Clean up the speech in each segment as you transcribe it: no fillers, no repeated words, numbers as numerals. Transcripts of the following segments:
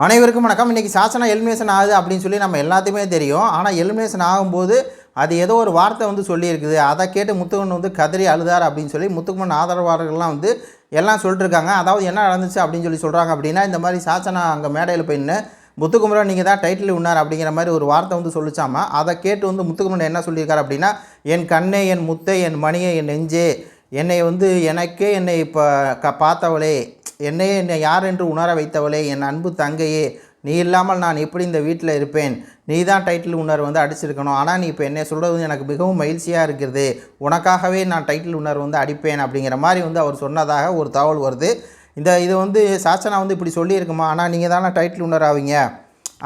அனைவருக்கும் வணக்கம். இன்றைக்கி சாசனா எலிமினேஷன் ஆகுது அப்படின்னு சொல்லி நம்ம எல்லாத்தையுமே தெரியும். ஆனால் எலிமினேஷன் ஆகும்போது அது ஏதோ ஒரு வார்த்தை வந்து சொல்லியிருக்குது. அதை கேட்டு முத்துக்குமன் வந்து கதறி அழுதார் அப்படின்னு சொல்லி முத்துக்குமன் ஆதரவாளர்கள்லாம் வந்து எல்லாம் சொல்லிட்டுருக்காங்க. அதாவது என்ன நடந்துச்சு அப்படின்னு சொல்லி சொல்கிறாங்க அப்படின்னா, இந்த மாதிரி சாசனா அங்கே மேடையில் போய் நின்று முத்துக்குமரன் நீங்கள் தான் டைட்டில் வின்னார் அப்படிங்கிற மாதிரி ஒரு வார்த்தை வந்து சொல்லிச்சாமா. அதை கேட்டு வந்து முத்துக்குமரன் என்ன சொல்லியிருக்காரு அப்படின்னா, என் கண்ணே, என் முத்தை, என் மணியை, என் நெஞ்சே, என்னை வந்து எனக்கே என்னை இப்போ பார்த்தவளே, என்னை யார் என்று உணர வைத்தவளே, என் அன்பு தங்கையே, நீ இல்லாமல் நான் எப்படி இந்த வீட்டில் இருப்பேன்? நீ தான் டைட்டில் உணர் வந்து அடிச்சிருக்கணும். ஆனால் நீ இப்போ என்னை சொல்கிறது எனக்கு மிகவும் மகிழ்ச்சியாக இருக்கிறது. உனக்காகவே நான் டைட்டில் உணர் வந்து அடிப்பேன் அப்படிங்கிற மாதிரி வந்து அவர் சொன்னதாக ஒரு தகவல் வருது. இது வந்து சாசனா வந்து இப்படி சொல்லியிருக்குமா? ஆனால் நீங்கள் தானே டைட்டில் உணர் ஆவீங்க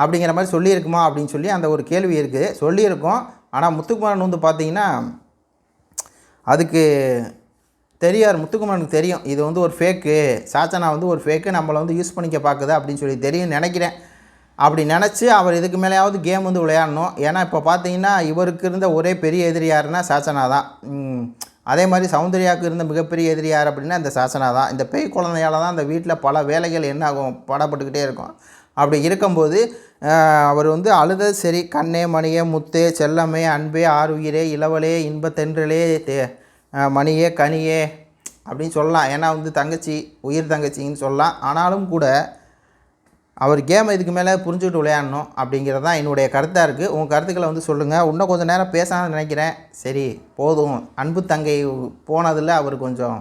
அப்படிங்கிற மாதிரி சொல்லியிருக்குமா அப்படின்னு சொல்லி அந்த ஒரு கேள்வி இருக்குது. சொல்லியிருக்கோம். ஆனால் முத்துக்குமரன் வந்து பார்த்திங்கன்னா அதுக்கு தெரியார். முத்துக்குமரனுக்கு தெரியும் இது வந்து ஒரு ஃபேக்கு, சாசனா வந்து ஒரு ஃபேக்கு, நம்மளை வந்து யூஸ் பண்ணிக்க பார்க்குது அப்படின்னு சொல்லி தெரியும் நினைக்கிறேன். அப்படி நினச்சி அவர் இதுக்கு மேலேயாவது கேம் வந்து விளையாடணும். ஏன்னா இப்போ பார்த்தீங்கன்னா இவருக்கு இருந்த ஒரே பெரிய எதிரி யாருன்னா சாசனா தான். அதே மாதிரி சௌந்தர்யாவுக்கு இருந்த மிகப்பெரிய எதிரி யார் அப்படின்னா இந்த சாசனா தான். இந்த பேய் குழந்தையால் தான் அந்த வீட்டில் பல வேலைகள் என்ன ஆகும், படப்பட்டுக்கிட்டே இருக்கும். அப்படி இருக்கும்போது அவர் வந்து அழுதது சரி. கண்ணே, மணியே, முத்தே, செல்லமே, அன்பே, ஆறுயிரே, இளவலே, இன்பத்தென்றலே, மணியே, கனியே அப்படின்னு சொல்லலாம். ஏன்னா வந்து தங்கச்சி, உயிர் தங்கச்சின்னு சொல்லலாம். ஆனாலும் கூட அவர் கேமை இதுக்கு மேலே புரிஞ்சுக்கிட்டு விளையாடணும் அப்படிங்கிறது தான் என்னுடைய கருத்தாக இருக்குது. உங்கள் கருத்துக்களை வந்து சொல்லுங்கள். இன்னும் கொஞ்சம் நேரம் பேசலாம்னு நினைக்கிறேன். சரி போதும், அன்பு தங்கை போனதில் அவர் கொஞ்சம்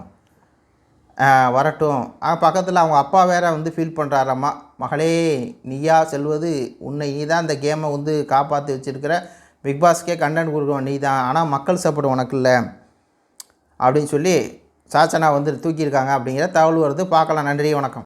வரட்டும். பக்கத்தில் அவங்க அப்பா வேறு வந்து ஃபீல் பண்ணுறாரம்மா, மகளே நீயா செல்வது, உன்னை நீ தான் இந்த கேமை வந்து காப்பாற்றி வச்சுருக்கிற, பிக்பாஸ்க்கே கண்டென்ட் கொடுக்குவோம் நீ தான், ஆனால் மக்கள் சப்போர்ட் உனக்கு இல்லை அப்படின்னு சொல்லி சாசனா வந்து தூக்கியிருக்காங்க அப்படிங்கிற தகவல் வருது. பார்க்கலாம். நன்றி, வணக்கம்.